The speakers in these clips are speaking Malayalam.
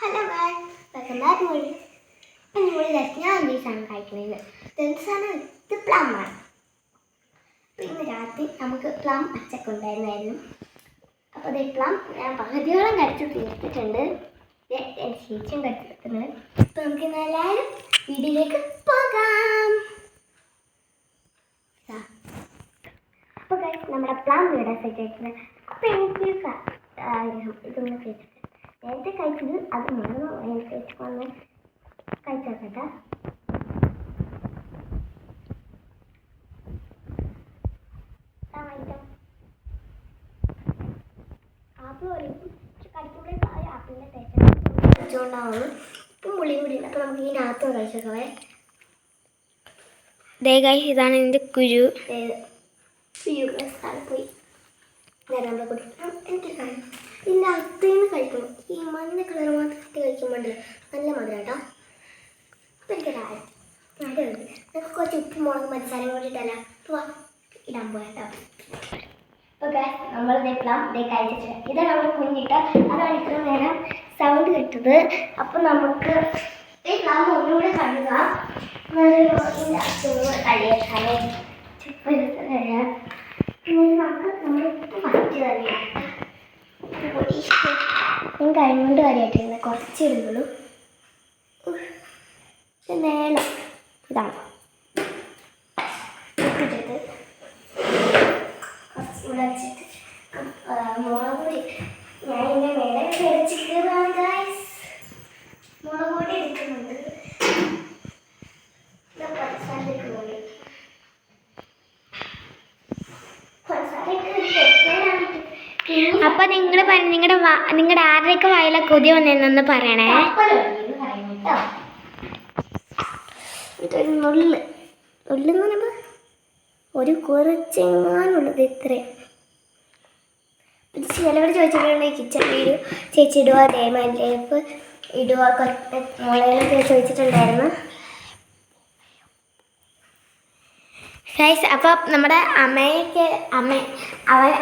ഹലോ ഗായ്സ്, വെൽക്കം ബാക്ക് മോളി. അപ്പം മോളിലായിട്ട് ഞാൻ ഈ സാധനം കഴിക്കുന്നത് സാധനം ഇത് പ്ലമ്മാണ്. അപ്പം ഇന്ന് രാത്രി നമുക്ക് പ്ലം അച്ചക്ക ഉണ്ടായിരുന്നായിരുന്നു. അപ്പോൾ അതേ പ്ലം ഞാൻ പകുതിയോളം കഴിച്ച് തീർത്തിട്ടുണ്ട്. എൻ്റെ ചേച്ചിയും കഴിച്ച് തീർത്തിട്ടുണ്ട്. അപ്പോൾ നമുക്ക് ഇന്ന് എല്ലാവരും വീട്ടിലേക്ക് പോകാം. അപ്പോൾ ഗായ്സ് നമ്മുടെ പ്ലം ഇവിടെ സെറ്റ് ആയിട്ടുണ്ട്. അപ്പോൾ എനിക്ക് ആഗ്രഹം ഇതൊന്ന് കഴിച്ചിട്ട് നേരത്തെ കഴിച്ചത് അത് മറന്നു എനിക്ക് വന്ന് കഴിച്ചേക്കട്ടെ. ആപ്പിൾ കടിക്കുമ്പോഴേ ആപ്പിളിൻ്റെ ടേസ്റ്റ് കഴിച്ചുകൊണ്ടാവുന്നു. ഇപ്പം പുളിയും കൂടി ഉണ്ട്. അപ്പോൾ നമുക്ക് ഇതിനകത്ത് കഴിച്ചേക്കവേ. ഇതാണ് ഇതിൻ്റെ കുരു. പോയി നമ്മളെ കൂടി എനിക്ക് കഴിയും. ഇതിൻ്റെ അകത്തേന്ന് കഴിക്കണം. ഈ മഞ്ഞ കളർ മാത്രമായിട്ട് കഴിക്കുമ്പോണ്ടല്ലേ നല്ല മധുരം കേട്ടോ. അപ്പം എനിക്കൊരാഴം നമുക്ക് കുറച്ച് ഉപ്പും മുളക് മസാലയും കൂടി ഇട്ടല്ല ഇടാൻ പോയാട്ടോ. അപ്പോൾ നമ്മൾ പ്ലം കഴിച്ചിട്ട് ഇതാണ് നമ്മൾ കുഞ്ഞിട്ട് അതാണ് ഇത്ര നേരം സൗണ്ട് കിട്ടത്. അപ്പം നമുക്ക് ഈ പ്ലം ഒന്നുകൂടെ കഴുകുക. ഇതിൻ്റെ അകത്തുനിന്ന് കഴിയാൻ നമുക്ക് നമ്മൾ ഫസ്റ്റ് തന്നെയാണ് ഞാൻ കഴിഞ്ഞുകൊണ്ട് കാര്യമായിട്ടിരുന്ന കുറച്ച് ഇടുന്നുള്ളൂ. നേളം ഇതാണ് ഇട്ടിട്ട് കുറച്ച് ഇവിടെ വെച്ചിട്ട് മുളക് പൊടി ഞാൻ ഇതിൻ്റെ മേലെ വെച്ചിട്ടാണ് ഗൈസ്. മുളക് പൊടി എടുക്കുന്നുണ്ട്, പഞ്ചസാര എടുക്കുന്നുണ്ട്. അപ്പൊ നിങ്ങളുടെ ആരുടെയൊക്കെ വായില കൊതി വന്നെന്നൊന്ന് പറയണേ. നുള്ളെന്ന് പറയുമ്പോൾ ഒരു കുറച്ചെങ്ങാനുള്ളത് ഇത്രയും. ചിലവർ ചോദിച്ചിട്ടുണ്ടെങ്കിൽ കിച്ചൺ വീഡിയോ ചേച്ചി ഇടുക, ദേമാൻറ്റേപ്പ് ഇടുക, മുളകളൊക്കെ ചോദിച്ചിട്ടുണ്ടായിരുന്നു ഗൈസ്. അപ്പോൾ നമ്മുടെ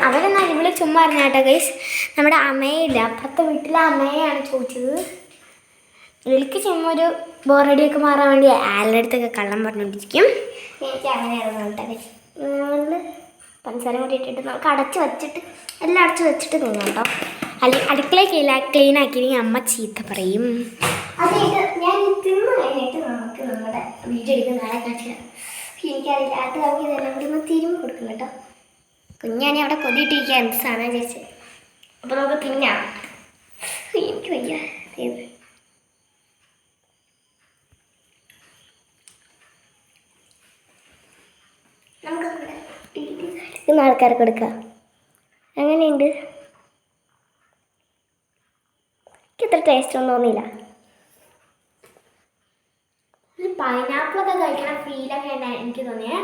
അവരെന്നാ ഇവിടെ ചുമ്മാ അറിഞ്ഞ കേട്ടോ ഗൈസ്. നമ്മുടെ അമ്മയില്ല, അപ്പുറത്തെ വീട്ടിലെ അമ്മയെയാണ് ചോദിച്ചത്. ഇവൾക്ക് ചുമ്മാ ഒരു ബോറടിയൊക്കെ മാറാൻ വേണ്ടി ആരുടെ അടുത്തൊക്കെ കള്ളം പറഞ്ഞുകൊണ്ടിരിക്കും. എനിക്ക് അങ്ങനെയായിരുന്നു കേട്ടോ ഗൈസ്. നമ്മൾ പഞ്ചസാര കൂടി ഇട്ടിട്ട് നമുക്ക് അടച്ച് വെച്ചിട്ട് എല്ലാം അടച്ച് വെച്ചിട്ട് തിന്നാം കേട്ടോ. അല്ലെങ്കിൽ അടുക്കള ക്ലീൻ ആക്കിയില്ലെങ്കിൽ അമ്മ ചീത്ത പറയും. അത് ഞാൻ തിന്നു കഴിഞ്ഞിട്ട് നമുക്ക് നമ്മുടെ വീഡിയോ എടുക്കുന്ന നാളെ കാണിക്കാം. എനിക്കറിയില്ല, അത് നമുക്ക് ഇതെല്ലാം കൂടി ഒന്ന് തിരുമ്പി കൊടുക്കണം കേട്ടോ. കുഞ്ഞാണി അവിടെ കൊതിയിട്ടിരിക്കുക എന്ത് സാധനം ചേച്ചി. അപ്പോൾ നമുക്ക് തിന്നാം. എനിക്ക് വയ്യ നമുക്ക് ആൾക്കാർക്ക് കൊടുക്കാം. അങ്ങനെയുണ്ട്. എനിക്ക് അത്ര ടേസ്റ്റ് ഒന്നും തോന്നിയില്ല. പൈനാപ്പിളൊക്കെ കഴിക്കണ ഫീലൊക്കെ ഉണ്ടായി എനിക്ക് തോന്നിയേ.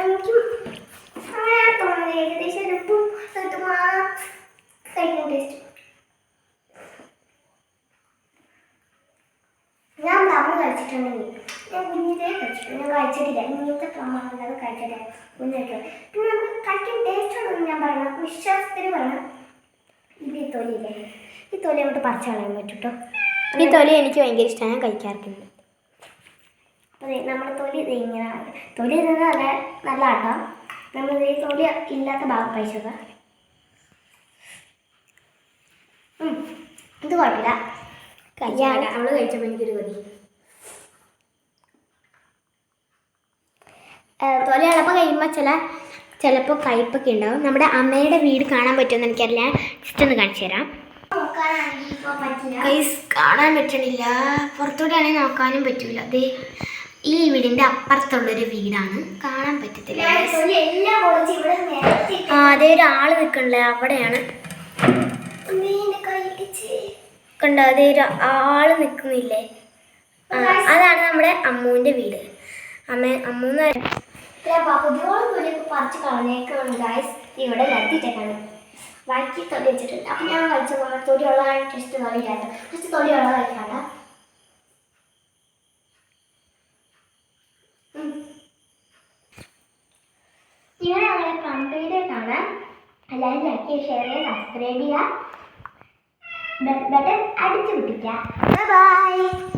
എനിക്ക് തോന്നുന്നത് ഏകദേശം ഒരു ഉപ്പും കഴിക്കുന്ന ടേസ്റ്റ്. ഞാൻ പ്ലം കഴിച്ചിട്ടുണ്ടെങ്കിൽ ഞാൻ കുഞ്ഞിതേ കഴിച്ചിട്ടുണ്ട്. ഞാൻ കഴിച്ചിട്ടില്ല, ഇങ്ങനത്തെ പ്ലമ്മാണ് അത് കഴിച്ചിട്ടില്ല കുഞ്ഞിട്ട്. പിന്നെ നമുക്ക് കഴിക്കാൻ ടേസ്റ്റ് ഉണ്ടെന്ന് ഞാൻ പറയണം, വിശ്വാസത്തിന് പറയണം. ഇത് ഈ തൊലിയില്ലേ, ഈ തൊലി അങ്ങോട്ട് പറിച്ച് കളയാൻ പറ്റും കേട്ടോ. ഈ തൊലി എനിക്ക് ഭയങ്കര ഇഷ്ടമാണ്, ഞാൻ കഴിക്കാറുണ്ട്. അപ്പോൾ നമ്മുടെ തൊലി ഇത് ഇങ്ങനെ തൊലി നിന്ന് നല്ല ആട്ടോ. നമ്മൾ ഈ തൊലി ഇല്ലാത്ത ഭാഗം കഴിച്ചത് ഇത് കുഴപ്പമില്ല. അവള് കഴിച്ചപ്പോൾ എനിക്കൊരു കൊതി. തൊലി അളപ്പം കഴിയുമ്പോൾ ചിലപ്പോൾ കയ്പൊക്കെ ഉണ്ടാവും. നമ്മുടെ അമ്മയുടെ വീട് കാണാൻ പറ്റുമെന്ന് എനിക്കറിയില്ല, ജസ്റ്റ് ഒന്ന് കാണിച്ചു തരാം. കാണാൻ പറ്റണില്ല, പുറത്തോട്ട് ആണെങ്കിൽ നോക്കാനും പറ്റൂല. അതെ, ഈ വീടിൻ്റെ അപ്പുറത്തുള്ളൊരു വീടാണ്, കാണാൻ പറ്റത്തില്ല. അതേ ഒരാൾ നിൽക്കണില്ലേ അവിടെയാണ് കണ്ടോ, അതേ ഒരു ആള് നിൽക്കുന്നില്ലേ, അതാണ് നമ്മുടെ അമ്മൂൻ്റെ വീട്. അമ്മൂന്ന് പറിച്ച് കളഞ്ഞേക്കാണ് ഗൈസ്. ഇവിടെ നിർത്തിയിട്ടേക്കാണ് വഴക്കി തൊലി വെച്ചിട്ടുണ്ട്. അപ്പം ഞാൻ കഴിച്ച തൊലിയുള്ള ടെസ്റ്റ് തൊലിയായിട്ട് കുറച്ച് തൊലിയുള്ള കഴിക്കാണ്ട. ഇവിടെ ഞങ്ങളെ കംപ്ലീറ്റ് ആണ്. എല്ലാവരും ലൈക്ക് ചെയ്യുക, ഷെയർ ചെയ്യുക, സബ്സ്ക്രൈബ് ചെയ്യുക. ബട്ടൺ അടിച്ചു വിട്ടിക്കാം. ബൈ.